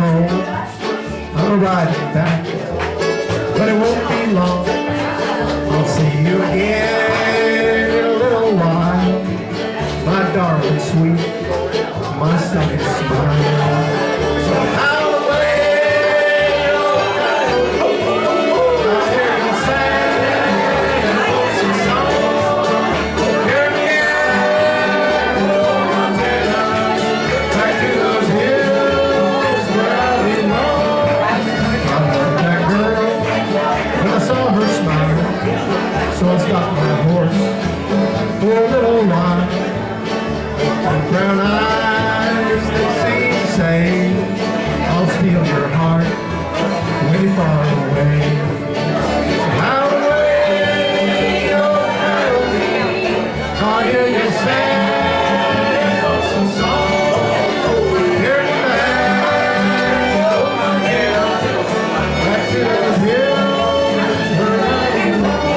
home. I'm riding back, but it won't be long. I'll see you again in a little while. My darling sweet, my sunny smile. So how away, oh, I hear you sing an ocean song. Hear me out, Montana, back to those hills where I belong. I loved that girl when I saw her smile, so I stopped my horse for a little while. Brown eyes that seem to say, I'll steal your heart way far away. How away, oh, I hear you sing some song. Hear you back, oh, back to those hills where I belong.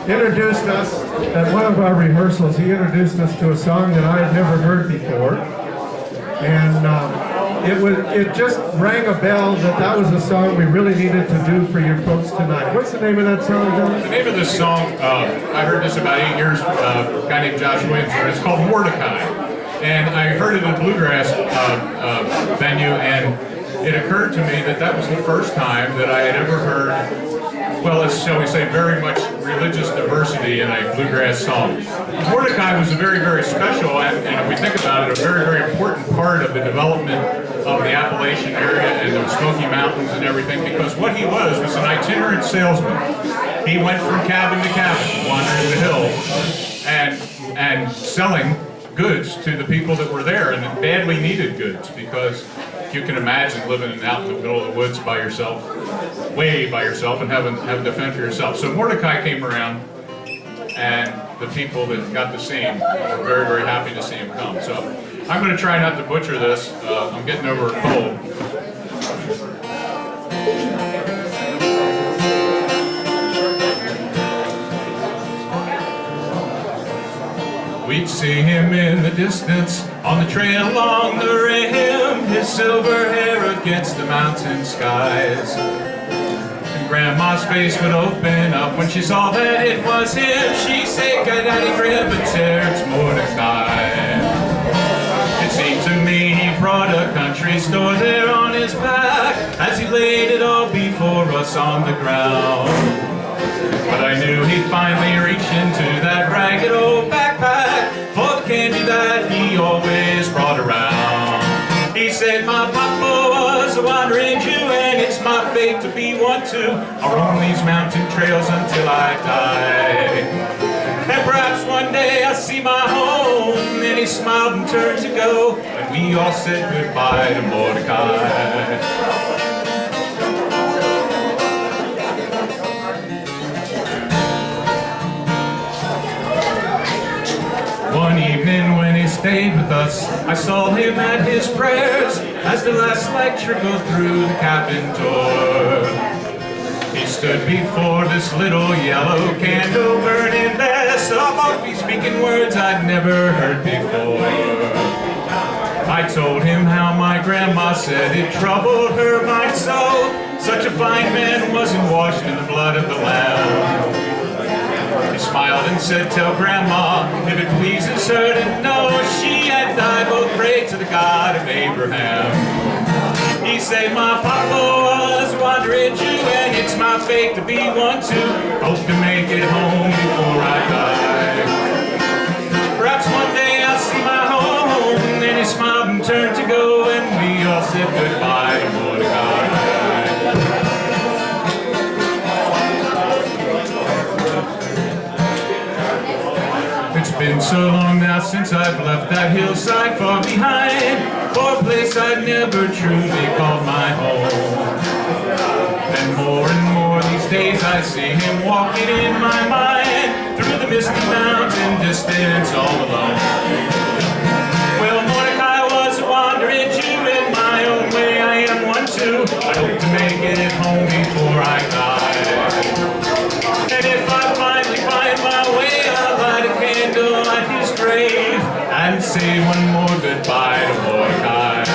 Introduced us at one of our rehearsals. He introduced us to a song that I had never heard before, and it just rang a bell that was a song we really needed to do for your folks tonight. What's the name of that song, John? The name of this song, I heard this about 8 years ago, a guy named Josh Williams, and it's called Mordecai. And I heard it at a bluegrass venue, and it occurred to me that was the first time that I had ever heard, well, shall we say, very much religious diversity in a bluegrass song. Mordecai was a very, very special, and if we think about it, a very, very important part of the development of the Appalachian area and the Smoky Mountains and everything, because what he was an itinerant salesman. He went from cabin to cabin, wandering the hills, and selling goods to the people that were there, and badly needed goods, because you can imagine living out in the middle of the woods by yourself, way by yourself, and having to fend for yourself. So Mordecai came around, and the people that got to see him were very, very happy to see him come. So I'm going to try not to butcher this. I'm getting over a cold. We'd see him in the distance, on the trail along the rim, his silver hair against the mountain skies. And Grandma's face would open up when she saw that it was him. She'd say, "God, Daddy, grab a chair, it's Mordecai." It seemed to me he brought a country store there on his back, as he laid it all before us on the ground. But I knew he'd finally reach into that ragged old backpack for the candy that he always brought around. He said, "My papa was a wandering Jew, and it's my fate to be one too. I'll roam these mountain trails until I die. And perhaps one day I'll see my home." And he smiled and turned to go, and we all said goodbye to Mordecai. One evening when he stayed with us, I saw him at his prayers, as the last light trickled through the cabin door. He stood before this little yellow candle burning there, softly speaking words I'd never heard before. I told him how my grandma said it troubled her mind so. Such a fine man wasn't washed in the blood of the Lamb. He smiled and said, tell Grandma, if it pleases her to know, she and I both prayed to the God of Abraham. He said, my papa was a wandering Jew, and it's my fate to be one too. Hope to make it home before I die. Perhaps one day I'll see my home. Then he smiled and turned to go, and we all said goodbye to Mordecai. It's been so long now since I've left that hillside far behind, for a place I'd never truly called my home. And more these days I see him walking in my mind, through the misty mountain distance all alone. Well, Mordecai was a wandering Jew, in my own way I am one too. I hope to make it home before I die. And if I finally find my way, I'll light a candle at his grave and say one more goodbye to Mordecai.